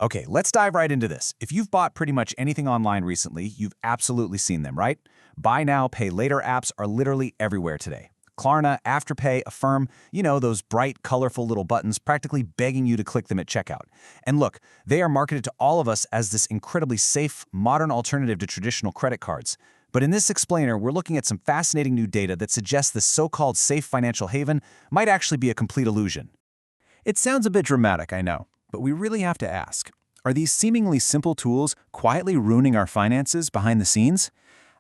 Okay, let's dive right into this. If you've bought pretty much anything online recently, you've absolutely seen them, right? Buy now, pay later apps are literally everywhere today. Klarna, Afterpay, Affirm, those bright, colorful little buttons practically begging you to click them at checkout. And look, they are marketed to all of us as this incredibly safe, modern alternative to traditional credit cards. But in this explainer, we're looking at some fascinating new data that suggests this so-called safe financial haven might actually be a complete illusion. It sounds a bit dramatic, I know, but we really have to ask, are these seemingly simple tools quietly ruining our finances behind the scenes?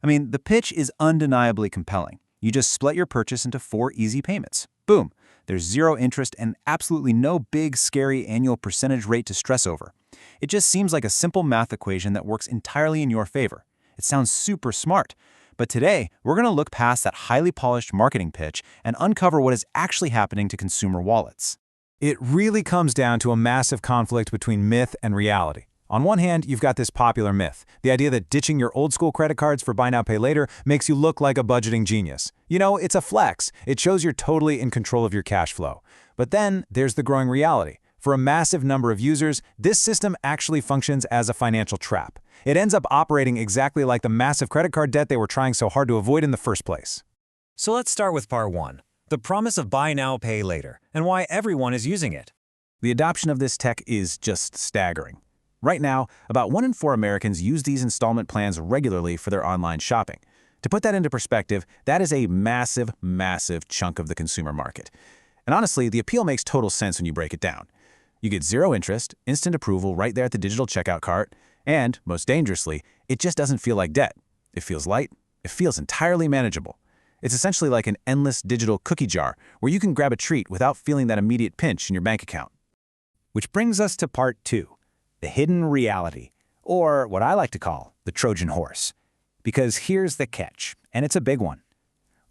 I mean, the pitch is undeniably compelling. You just split your purchase into 4 easy payments. Boom! There's zero interest and absolutely no big, scary annual percentage rate to stress over. It just seems like a simple math equation that works entirely in your favor. It sounds super smart. But today, we're going to look past that highly polished marketing pitch and uncover what is actually happening to consumer wallets. It really comes down to a massive conflict between myth and reality. On one hand, you've got this popular myth, the idea that ditching your old-school credit cards for buy now, pay later makes you look like a budgeting genius. It's a flex. It shows you're totally in control of your cash flow. But then there's the growing reality. For a massive number of users, this system actually functions as a financial trap. It ends up operating exactly like the massive credit card debt they were trying so hard to avoid in the first place. So let's start with part 1, the promise of buy now, pay later, and why everyone is using it. The adoption of this tech is just staggering. Right now, about 1 in 4 Americans use these installment plans regularly for their online shopping. To put that into perspective, that is a massive, massive chunk of the consumer market. And honestly, the appeal makes total sense when you break it down. You get zero interest, instant approval right there at the digital checkout cart, and, most dangerously, it just doesn't feel like debt. It feels light. It feels entirely manageable. It's essentially like an endless digital cookie jar where you can grab a treat without feeling that immediate pinch in your bank account. Which brings us to part 2. The hidden reality, or what I like to call the Trojan horse. Because here's the catch, and it's a big one.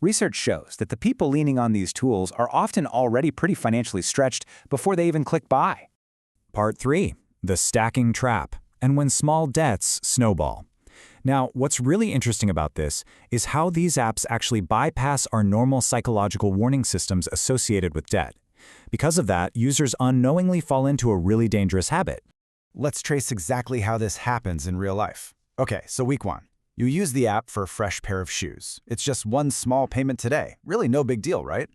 Research shows that the people leaning on these tools are often already pretty financially stretched before they even click buy. Part 3, the stacking trap, and when small debts snowball. Now, what's really interesting about this is how these apps actually bypass our normal psychological warning systems associated with debt. Because of that, users unknowingly fall into a really dangerous habit. Let's trace exactly how this happens in real life. Okay, so week 1. You use the app for a fresh pair of shoes. It's just one small payment today. Really no big deal, right?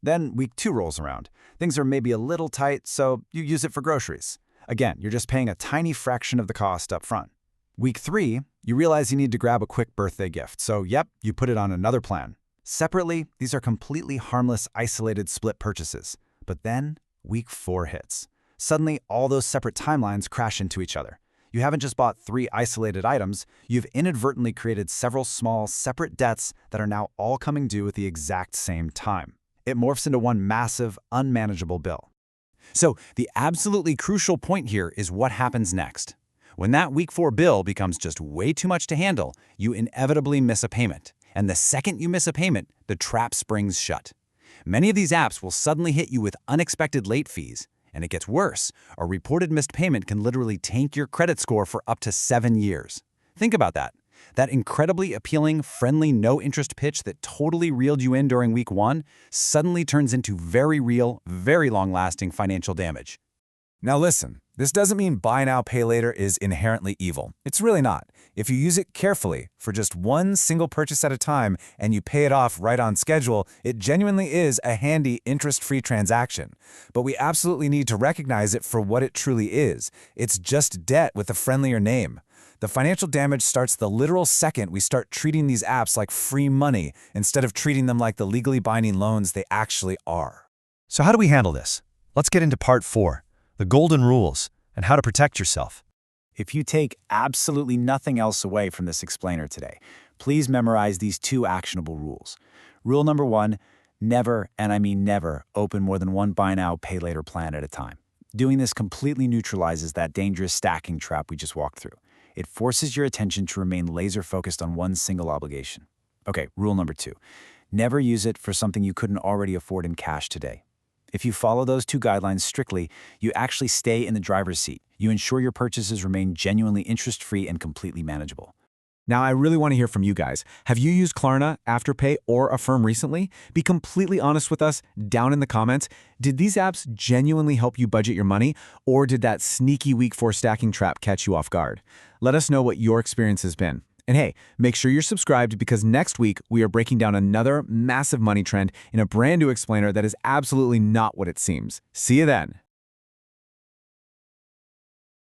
Then week 2 rolls around. Things are maybe a little tight, so you use it for groceries. Again, you're just paying a tiny fraction of the cost up front. Week 3, you realize you need to grab a quick birthday gift, so you put it on another plan. Separately, these are completely harmless, isolated split purchases. But then, week 4 hits. Suddenly, all those separate timelines crash into each other. You haven't just bought 3 isolated items, you've inadvertently created several small, separate debts that are now all coming due at the exact same time. It morphs into one massive, unmanageable bill. So, the absolutely crucial point here is what happens next. When that week 4 bill becomes just way too much to handle, you inevitably miss a payment. And the second you miss a payment, the trap springs shut. Many of these apps will suddenly hit you with unexpected late fees. And it gets worse. A reported missed payment can literally tank your credit score for up to 7 years. Think about that. That incredibly appealing, friendly, no-interest pitch that totally reeled you in during week 1 suddenly turns into very real, very long-lasting financial damage. Now listen, this doesn't mean buy now, pay later is inherently evil. It's really not. If you use it carefully, for just one single purchase at a time, and you pay it off right on schedule, it genuinely is a handy, interest-free transaction. But we absolutely need to recognize it for what it truly is. It's just debt with a friendlier name. The financial damage starts the literal second we start treating these apps like free money instead of treating them like the legally binding loans they actually are. So how do we handle this? Let's get into part 4, the golden rules, and how to protect yourself. If you take absolutely nothing else away from this explainer today, please memorize these 2 actionable rules. Rule number 1, never, and I mean never, open more than one buy now, pay later plan at a time. Doing this completely neutralizes that dangerous stacking trap we just walked through. It forces your attention to remain laser-focused on one single obligation. Okay, rule number 2, never use it for something you couldn't already afford in cash today. If you follow those 2 guidelines strictly, you actually stay in the driver's seat. You ensure your purchases remain genuinely interest-free and completely manageable. Now, I really want to hear from you guys. Have you used Klarna, Afterpay, or Affirm recently? Be completely honest with us down in the comments. Did these apps genuinely help you budget your money, or did that sneaky week 4 stacking trap catch you off guard? Let us know what your experience has been. And hey, make sure you're subscribed because next week we are breaking down another massive money trend in a brand new explainer that is absolutely not what it seems. See you then.